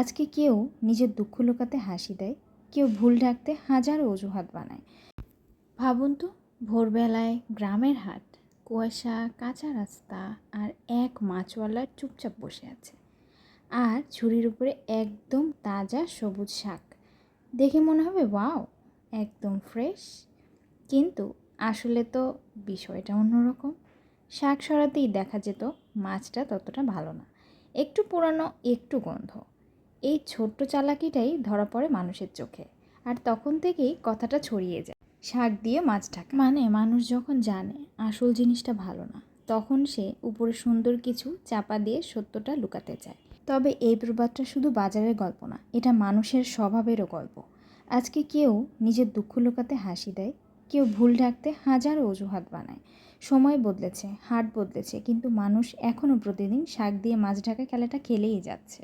আজকে কেউ নিজের দুঃখ লুকাতে হাসি দেয়, কেউ ভুল ঢাকতে হাজারো অজুহাত বানায়। ভাবুন তো, ভোরবেলায় গ্রামের হাট, কুয়াশা, কাঁচা রাস্তা, আর এক মাছওয়ালা চুপচাপ বসে আছে, আর ঝুড়ির উপরে একদম তাজা সবুজ শাক। দেখে মনে হবে ওয়াও, একদম ফ্রেশ। কিন্তু আসলে তো বিষয়টা অন্যরকম। শাক সরাতেই দেখা যেত মাছটা ততটা ভালো না, একটু পুরানো, একটু গন্ধ। এই ছোট্ট চালাকিটাই ধরা পড়ে মানুষের চোখে, আর তখন থেকেই কথাটা ছড়িয়ে যায়, শাক দিয়ে মাছ ঢাকা। মানে মানুষ যখন জানে আসল জিনিসটা ভালো না, তখন সে উপরে সুন্দর কিছু চাপা দিয়ে সত্যটা লুকাতে চায়। তবে এই প্রবাদটা শুধু বাজারের গল্প না, এটা মানুষের স্বভাবেরও গল্প। আজকে কেউ নিজের দুঃখ লুকাতে হাসি দেয়, কেউ ভুল ঢাকতে হাজারো অজুহাত বানায়। সময় বদলেছে, হাট বদলেছে, কিন্তু মানুষ এখনও প্রতিদিন শাক দিয়ে মাছ ঢাকা খেলাটা খেলেই যাচ্ছে।